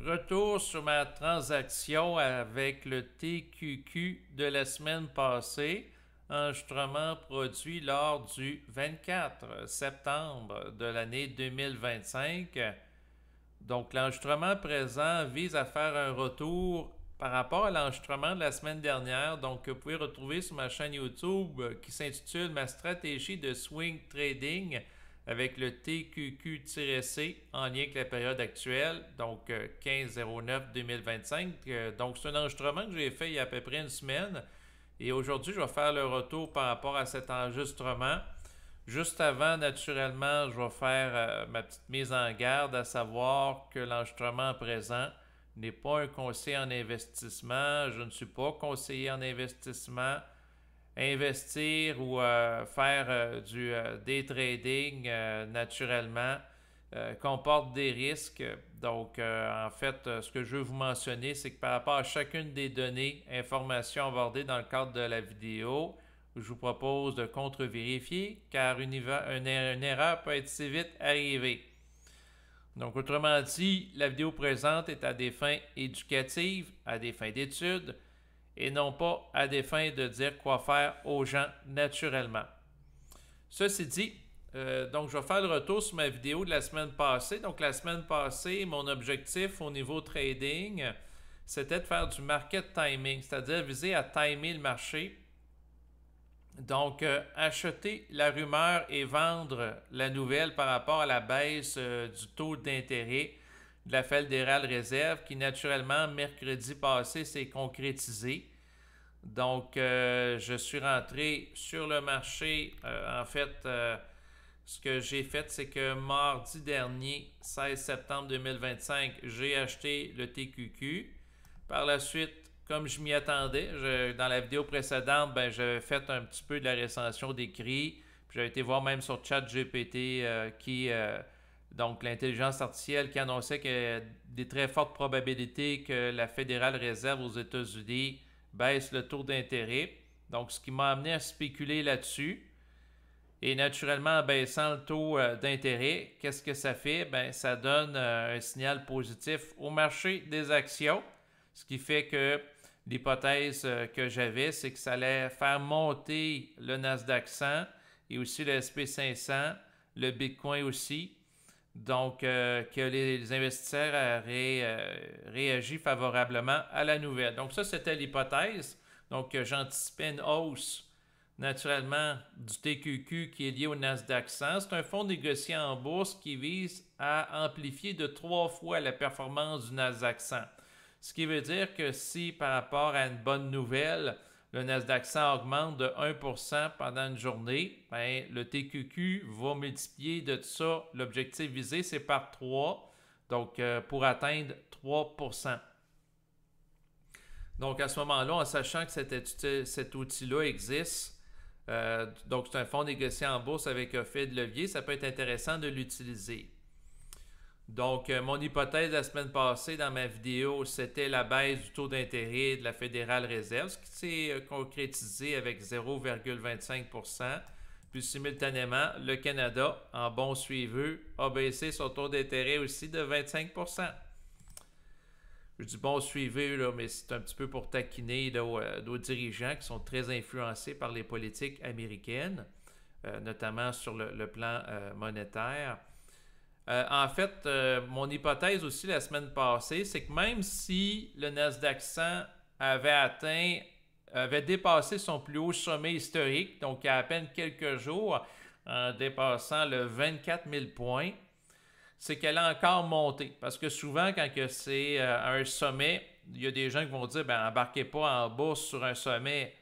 Retour sur ma transaction avec le TQQ de la semaine passée, enregistrement produit lors du 24 septembre de l'année 2025. Donc l'enregistrement présent vise à faire un retour par rapport à l'enregistrement de la semaine dernière, donc que vous pouvez retrouver sur ma chaîne YouTube qui s'intitule Ma stratégie de swing trading avec le TQQ-C en lien avec la période actuelle, donc 15-09-2025. Donc c'est un enregistrement que j'ai fait il y a à peu près une semaine. Et aujourd'hui, je vais faire le retour par rapport à cet enregistrement. Juste avant, naturellement, je vais faire ma petite mise en garde, à savoir que l'enregistrement présent n'est pas un conseil en investissement. Je ne suis pas conseiller en investissement. Investir ou faire du day trading naturellement comporte des risques. Donc, en fait, ce que je veux vous mentionner, c'est que par rapport à chacune des données, informations abordées dans le cadre de la vidéo, je vous propose de contre-vérifier car une erreur peut être si vite arrivée. Donc, autrement dit, la vidéo présente est à des fins éducatives, à des fins d'études, et non pas à des fins de dire quoi faire aux gens naturellement. Ceci dit, donc je vais faire le retour sur ma vidéo de la semaine passée. Donc la semaine passée, mon objectif au niveau trading, c'était de faire du market timing, c'est-à-dire viser à timer le marché. Donc acheter la rumeur et vendre la nouvelle par rapport à la baisse du taux d'intérêt de la Fédérale Réserve qui naturellement mercredi passé s'est concrétisé. Donc je suis rentré sur le marché. En fait, ce que j'ai fait, c'est que mardi dernier, 16 septembre 2025, j'ai acheté le TQQ. Par la suite, comme je m'y attendais, dans la vidéo précédente, j'avais fait un petit peu de la recension d'écrit. Puis j'avais été voir même sur ChatGPT donc l'intelligence artificielle qui annonçait qu'il y a des très fortes probabilités que la Fédérale Réserve aux États-Unis baisse le taux d'intérêt. Donc ce qui m'a amené à spéculer là-dessus. Et naturellement, en baissant le taux d'intérêt, qu'est-ce que ça fait? Ça donne un signal positif au marché des actions. Ce qui fait que l'hypothèse que j'avais, c'est que ça allait faire monter le Nasdaq 100 et aussi le SP500, le Bitcoin aussi. Donc, que les investisseurs auraient réagi favorablement à la nouvelle. Donc, ça, c'était l'hypothèse. Donc, j'anticipais une hausse, naturellement, du TQQ qui est lié au Nasdaq 100. C'est un fonds négocié en bourse qui vise à amplifier de 3 fois la performance du Nasdaq 100. Ce qui veut dire que si, par rapport à une bonne nouvelle, le Nasdaq 100 augmente de 1% pendant une journée, le TQQ va multiplier de tout ça. L'objectif visé, c'est par 3, donc pour atteindre 3%. Donc à ce moment-là, en sachant que cet outil-là existe, donc c'est un fonds négocié en bourse avec effet de levier, ça peut être intéressant de l'utiliser. Donc, mon hypothèse la semaine passée dans ma vidéo, c'était la baisse du taux d'intérêt de la Fédérale Réserve, ce qui s'est concrétisé avec 0,25%. Puis, simultanément, le Canada, en bon suiveux, a baissé son taux d'intérêt aussi de 25%. Je dis bon suiveux, là, mais c'est un petit peu pour taquiner nos dirigeants qui sont très influencés par les politiques américaines, notamment sur le plan monétaire. En fait, mon hypothèse aussi la semaine passée, c'est que même si le Nasdaq 100 avait dépassé son plus haut sommet historique, donc il y a à peine quelques jours, en dépassant le 24 000 points, c'est qu'elle a encore monté. Parce que souvent, quand c'est un sommet, il y a des gens qui vont dire, embarquez pas en bourse sur un sommet.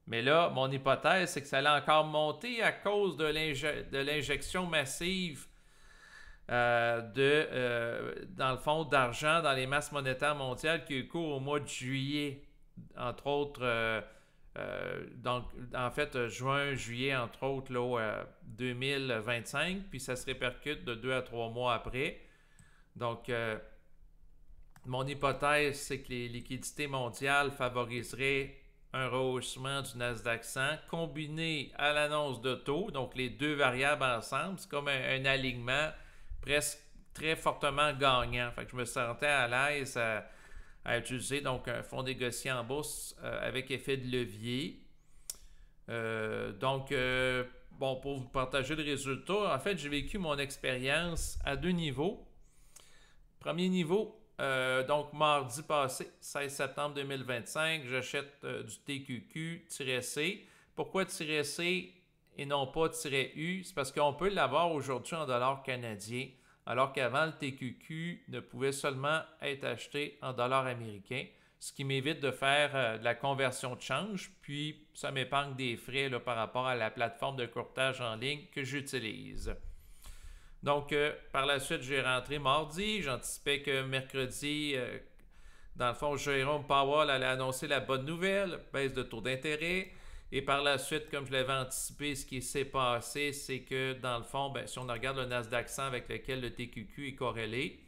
Mais là, mon hypothèse, c'est que ça allait encore monter à cause de l'injection massive dans le fond, d'argent dans les masses monétaires mondiales qui a eu cours au mois de juillet, entre autres, donc en fait, juin, juillet, entre autres, là, 2025, puis ça se répercute de 2 à 3 mois après. Donc, mon hypothèse, c'est que les liquidités mondiales favoriseraient un rehaussement du Nasdaq 100 combiné à l'annonce de taux, donc les deux variables ensemble, c'est comme un alignement presque très fortement gagnant. Fait que je me sentais à l'aise à utiliser donc un fonds négocié en bourse avec effet de levier. Bon, pour vous partager le résultat, en fait, j'ai vécu mon expérience à 2 niveaux. Premier niveau, donc mardi passé, 16 septembre 2025, j'achète du TQQ-C. Pourquoi -C et non pas -U? C'est parce qu'on peut l'avoir aujourd'hui en dollars canadiens, alors qu'avant, le TQQ ne pouvait seulement être acheté en dollars américains, ce qui m'évite de faire de la conversion de change, puis ça m'épargne des frais là, par rapport à la plateforme de courtage en ligne que j'utilise. Donc, par la suite, j'ai rentré mardi. J'anticipais que mercredi, dans le fond, Jérôme Powell allait annoncer la bonne nouvelle, baisse de taux d'intérêt. Et par la suite, comme je l'avais anticipé, ce qui s'est passé, c'est que dans le fond, si on regarde le Nasdaq 100 avec lequel le TQQ est corrélé,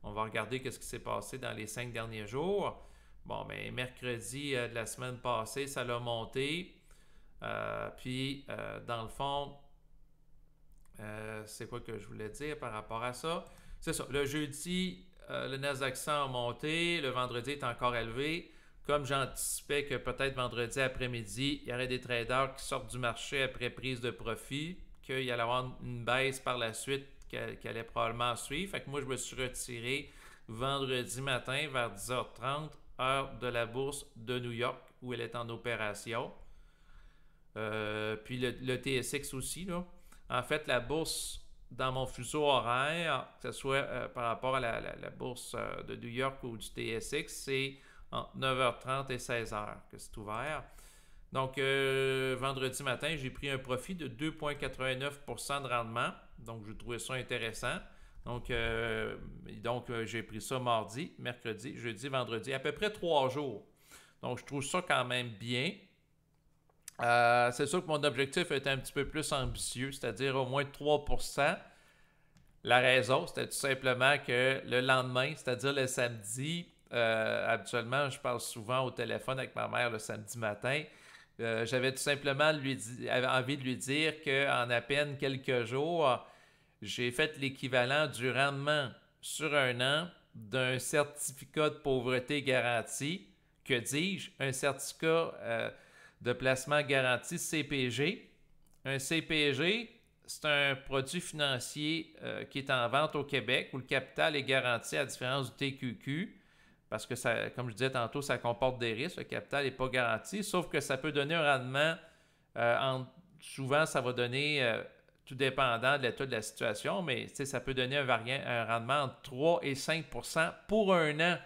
on va regarder ce qui s'est passé dans les 5 derniers jours. Bon, mercredi de la semaine passée, ça l'a monté. Dans le fond, c'est quoi que je voulais dire par rapport à ça? C'est ça. Le jeudi, le Nasdaq 100 a monté. Le vendredi est encore élevé. Comme j'anticipais que peut-être vendredi après-midi, il y aurait des traders qui sortent du marché après prise de profit, qu'il y allait avoir une baisse par la suite qui allait probablement suivre. Fait que moi, je me suis retiré vendredi matin vers 10h30, heure de la bourse de New York, où elle est en opération. Puis le TSX aussi, là. En fait, la bourse dans mon fuseau horaire, que ce soit par rapport à la bourse de New York ou du TSX, c'est entre 9h30 et 16h que c'est ouvert. Donc, vendredi matin, j'ai pris un profit de 2,89% de rendement. Donc, je trouvais ça intéressant. Donc, j'ai pris ça mardi, mercredi, jeudi, vendredi, à peu près 3 jours. Donc, je trouve ça quand même bien. C'est sûr que mon objectif était un petit peu plus ambitieux, c'est-à-dire au moins 3%. La raison, c'était tout simplement que le lendemain, c'est-à-dire le samedi, habituellement, je parle souvent au téléphone avec ma mère le samedi matin. J'avais tout simplement envie de lui dire qu'en à peine quelques jours, j'ai fait l'équivalent du rendement sur un an d'un certificat de pauvreté garanti. Que dis-je? Un certificat de placement garanti CPG. Un CPG, c'est un produit financier qui est en vente au Québec où le capital est garanti à la différence du TQQ parce que, ça, comme je disais tantôt, ça comporte des risques. Le capital n'est pas garanti, sauf que ça peut donner un rendement, souvent ça va donner, tout dépendant de l'état de la situation, mais ça peut donner un rendement entre 3 et 5% pour un an.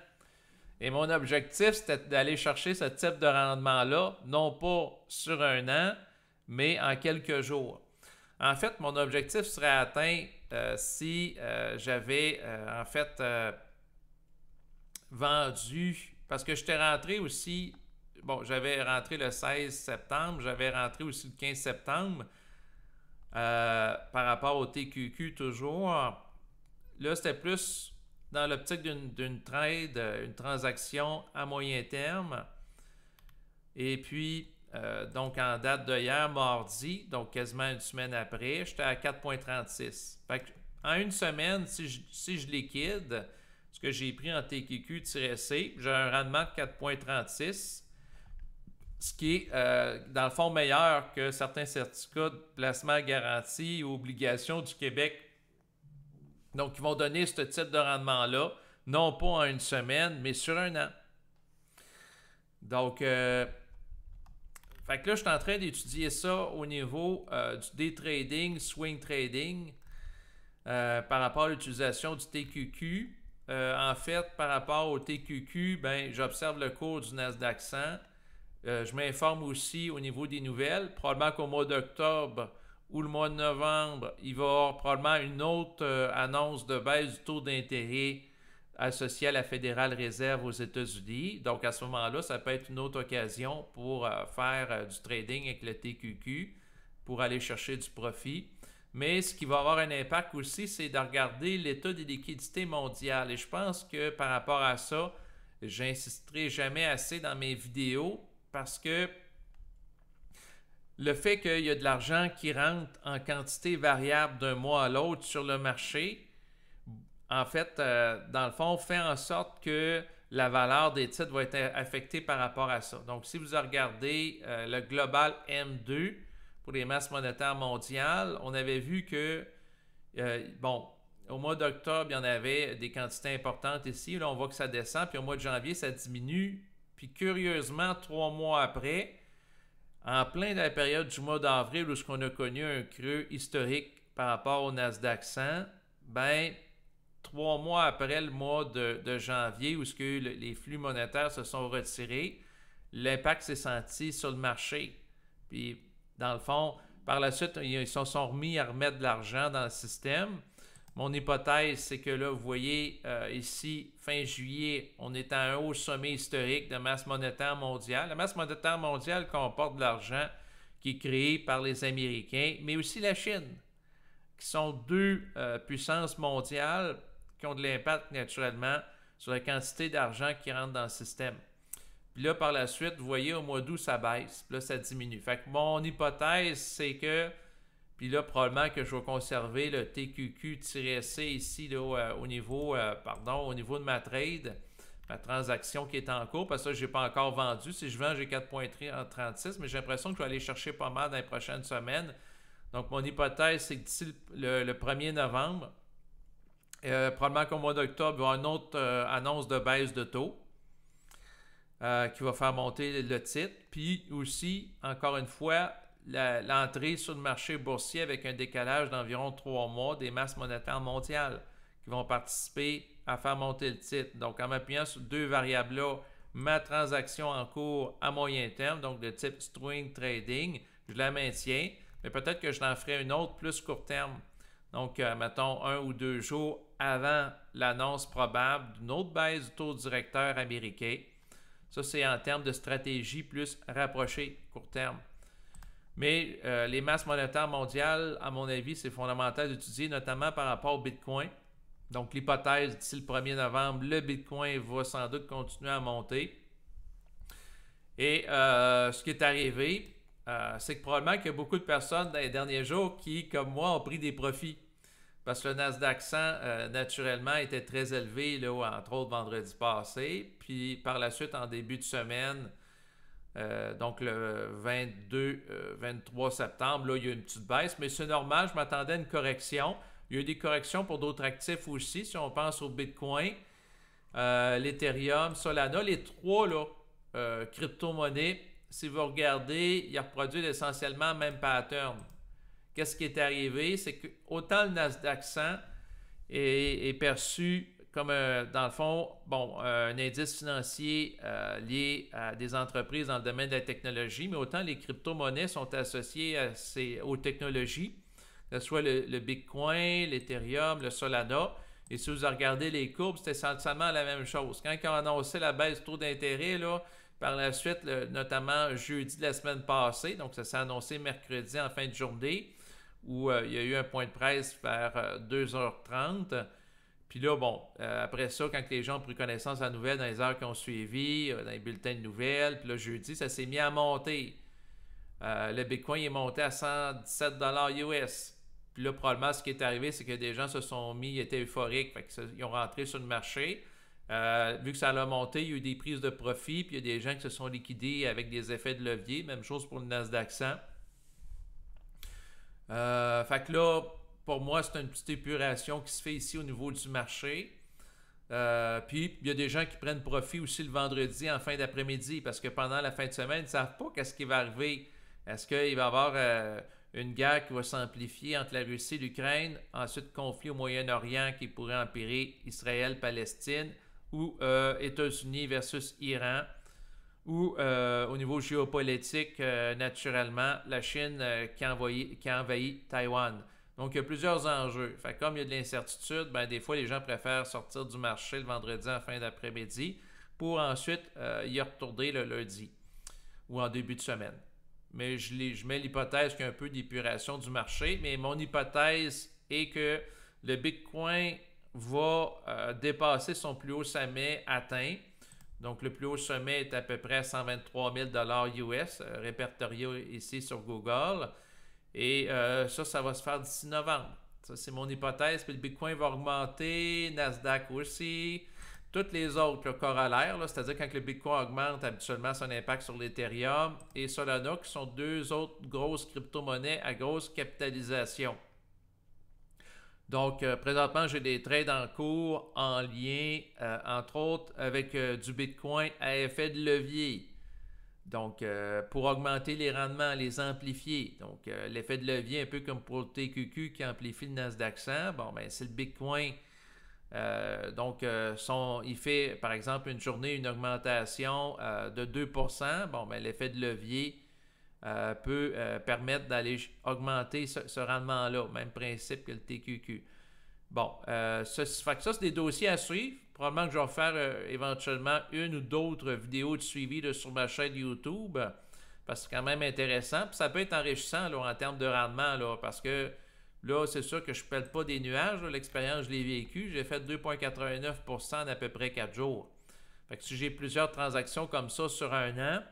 Et mon objectif, c'était d'aller chercher ce type de rendement-là, non pas sur un an, mais en quelques jours. En fait, mon objectif serait atteint si j'avais vendu, parce que j'étais rentré aussi, j'avais rentré le 16 septembre, j'avais rentré aussi le 15 septembre, par rapport au TQQ toujours. Là, c'était plus dans l'optique d'une trade, une transaction à moyen terme. Et puis, donc en date de hier, mardi, donc quasiment une semaine après, j'étais à 4,36. Fait que, en une semaine, si je liquide ce que j'ai pris en TQQ-C, j'ai un rendement de 4,36, ce qui est, dans le fond, meilleur que certains certificats de placement garanti ou obligations du Québec. Donc, ils vont donner ce type de rendement-là, non pas en une semaine, mais sur un an. Donc, fait que là, je suis en train d'étudier ça au niveau du day trading, swing trading, par rapport à l'utilisation du TQQ. En fait, par rapport au TQQ, j'observe le cours du Nasdaq 100. Je m'informe aussi au niveau des nouvelles. Probablement qu'au mois d'octobre ou le mois de novembre, il va y avoir probablement une autre annonce de baisse du taux d'intérêt associé à la Fédérale Réserve aux États-Unis. Donc, à ce moment-là, ça peut être une autre occasion pour faire du trading avec le TQQ pour aller chercher du profit. Mais ce qui va avoir un impact aussi, c'est de regarder l'état des liquidités mondiales. Et je pense que par rapport à ça, j'insisterai jamais assez dans mes vidéos parce que le fait qu'il y a de l'argent qui rentre en quantité variable d'un mois à l'autre sur le marché en fait, dans le fond, fait en sorte que la valeur des titres va être affectée par rapport à ça. Donc, si vous regardez le Global M2 pour les masses monétaires mondiales, on avait vu que, bon, au mois d'octobre, il y en avait des quantités importantes ici. Là, on voit que ça descend, puis au mois de janvier, ça diminue. Puis curieusement, 3 mois après, en plein dans la période du mois d'avril où on a connu un creux historique par rapport au Nasdaq 100, ben 3 mois après le mois de janvier où les flux monétaires se sont retirés, l'impact s'est senti sur le marché. Puis, dans le fond, par la suite, ils se sont remis à remettre de l'argent dans le système. Mon hypothèse, c'est que là, vous voyez ici, fin juillet, on est à un haut sommet historique de masse monétaire mondiale. La masse monétaire mondiale comporte de l'argent qui est créé par les Américains, mais aussi la Chine, qui sont deux puissances mondiales qui ont de l'impact naturellement sur la quantité d'argent qui rentre dans le système. Puis là, par la suite, vous voyez, au mois d'août, ça baisse. Puis là, ça diminue. Fait que mon hypothèse, c'est que, puis là, probablement que je vais conserver le TQQ-C ici, là, au niveau de ma trade, ma transaction qui est en cours, parce que je n'ai pas encore vendu. Si je vends, j'ai 4,36, mais j'ai l'impression que je vais aller chercher pas mal dans les prochaines semaines. Donc, mon hypothèse, c'est que d'ici le 1er novembre, probablement qu'au mois d'octobre, il va y avoir une autre annonce de baisse de taux qui va faire monter le titre. Puis aussi, encore une fois, l'entrée sur le marché boursier avec un décalage d'environ 3 mois des masses monétaires mondiales qui vont participer à faire monter le titre. Donc, en m'appuyant sur deux variables-là, ma transaction en cours à moyen terme, donc de type swing trading, je la maintiens, mais peut-être que je l'en ferai une autre plus court terme. Donc, mettons 1 ou 2 jours avant l'annonce probable d'une autre baisse du taux directeur américain. Ça, c'est en termes de stratégie plus rapprochée, court terme. Mais les masses monétaires mondiales, à mon avis, c'est fondamental d'étudier, notamment par rapport au Bitcoin. Donc, l'hypothèse, d'ici le 1er novembre, le Bitcoin va sans doute continuer à monter. Et ce qui est arrivé, c'est que probablement qu'il y a beaucoup de personnes dans les derniers jours qui, comme moi, ont pris des profits. Parce que le Nasdaq 100, naturellement, était très élevé, là, entre autres, vendredi passé. Puis, par la suite, en début de semaine, donc le 23 septembre, là, il y a une petite baisse. Mais c'est normal, je m'attendais à une correction. Il y a eu des corrections pour d'autres actifs aussi. Si on pense au Bitcoin, l'Ethereum, Solana, les trois là, crypto-monnaies, si vous regardez, ils reproduisent essentiellement le même pattern. Qu'est-ce qui est arrivé? C'est que autant le Nasdaq 100 est perçu comme, dans le fond, bon, un indice financier lié à des entreprises dans le domaine de la technologie, mais autant les crypto-monnaies sont associées aux technologies, que ce soit le Bitcoin, l'Ethereum, le Solana. Et si vous regardez les courbes, c'est essentiellement la même chose. Quand ils ont annoncé la baisse du taux d'intérêt, là, par la suite, notamment jeudi de la semaine passée, donc ça s'est annoncé mercredi en fin de journée, où il y a eu un point de presse vers 2h30. Puis là, bon, après ça, quand les gens ont pris connaissance de la nouvelle dans les heures qui ont suivi, dans les bulletins de nouvelles, puis là, jeudi, ça s'est mis à monter. Le Bitcoin est monté à 117 US. Puis là, probablement, ce qui est arrivé, c'est que des gens se sont mis, ils étaient euphoriques, fait qu'ils ont rentré sur le marché. Vu que ça a monté, il y a eu des prises de profit, puis il y a des gens qui se sont liquidés avec des effets de levier. Même chose pour le Nasdaq 100. Fait que là, pour moi, c'est une petite épuration qui se fait ici au niveau du marché. Puis, il y a des gens qui prennent profit aussi le vendredi en fin d'après-midi parce que pendant la fin de semaine, ils ne savent pas qu'est-ce qui va arriver. Est-ce qu'il va y avoir une guerre qui va s'amplifier entre la Russie et l'Ukraine, ensuite conflit au Moyen-Orient qui pourrait empirer Israël-Palestine ou États-Unis versus Iran ou au niveau géopolitique, naturellement, la Chine qui a envahi Taïwan. Donc, il y a plusieurs enjeux. Fait que comme il y a de l'incertitude, ben, des fois, les gens préfèrent sortir du marché le vendredi en fin d'après-midi pour ensuite y retourner le lundi ou en début de semaine. Mais je mets l'hypothèse qu'il y a un peu d'épuration du marché, mais mon hypothèse est que le Bitcoin va dépasser son plus haut sommet atteint. Donc, le plus haut sommet est à peu près 123 000 US, répertorié ici sur Google. Et ça va se faire d'ici novembre. Ça, c'est mon hypothèse. Puis le Bitcoin va augmenter, Nasdaq aussi. Toutes les autres, le corollaire, c'est-à-dire quand le Bitcoin augmente, habituellement, ça a un impact sur l'Ethereum et Solana, qui sont deux autres grosses crypto-monnaies à grosse capitalisation. Donc, présentement, j'ai des trades en cours en lien, entre autres, avec du Bitcoin à effet de levier. Donc, pour augmenter les rendements, les amplifier. Donc, l'effet de levier, un peu comme pour le TQQ qui amplifie le Nasdaq 100. Bon, ben, c'est le Bitcoin. Il fait, par exemple, une journée, une augmentation de 2%. Bon, ben, l'effet de levier peut permettre d'aller augmenter ce rendement-là. Même principe que le TQQ. Bon, ça, c'est des dossiers à suivre. Probablement que je vais faire éventuellement une ou d'autres vidéos de suivi sur ma chaîne YouTube. Parce que c'est quand même intéressant. Puis ça peut être enrichissant là, en termes de rendement. Là, parce que là, c'est sûr que je ne pèle pas des nuages. L'expérience, je l'ai vécue. J'ai fait 2,89% en à peu près 4 jours. Fait que si j'ai plusieurs transactions comme ça sur un an,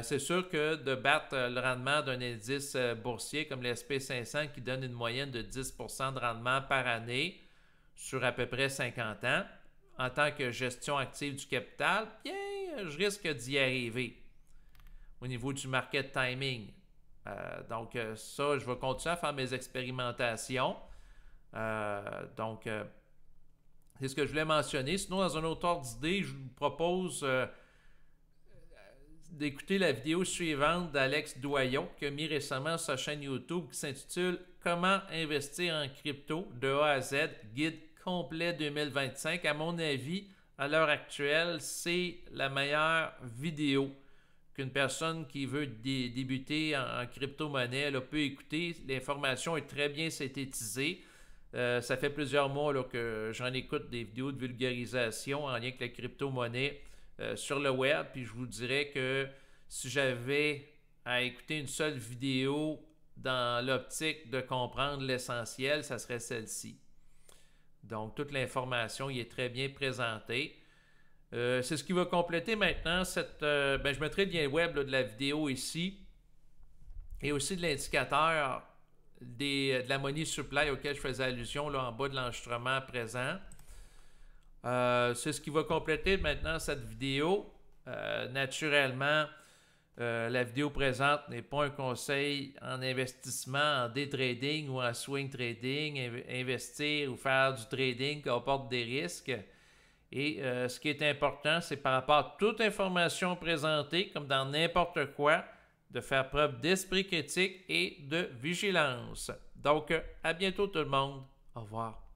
c'est sûr que de battre le rendement d'un indice boursier comme le SP500 qui donne une moyenne de 10% de rendement par année sur à peu près 50 ans, en tant que gestion active du capital, bien, je risque d'y arriver au niveau du market timing. Ça, je vais continuer à faire mes expérimentations. C'est ce que je voulais mentionner. Sinon, dans un autre ordre d'idée, je vous propose d'écouter la vidéo suivante d'Alex Doyon qui a mis récemment sur sa chaîne YouTube qui s'intitule « Comment investir en crypto de A à Z, guide complet 2025 ». À mon avis, à l'heure actuelle, c'est la meilleure vidéo qu'une personne qui veut débuter en crypto-monnaie peut écouter. L'information est très bien synthétisée. Ça fait plusieurs mois là, que j'en écoute des vidéos de vulgarisation en lien avec la crypto-monnaie sur le web, puis je vous dirais que si j'avais à écouter une seule vidéo dans l'optique de comprendre l'essentiel, ça serait celle-ci. Donc, toute l'information y est très bien présentée. C'est ce qui va compléter maintenant je mettrai le lien web là, de la vidéo ici et aussi de l'indicateur de la money supply auquel je faisais allusion là, en bas de l'enregistrement présent. C'est ce qui va compléter maintenant cette vidéo. Naturellement, la vidéo présente n'est pas un conseil en investissement, en day trading ou en swing trading, investir ou faire du trading comporte des risques. Et ce qui est important, c'est par rapport à toute information présentée, comme dans n'importe quoi, de faire preuve d'esprit critique et de vigilance. Donc, à bientôt tout le monde. Au revoir.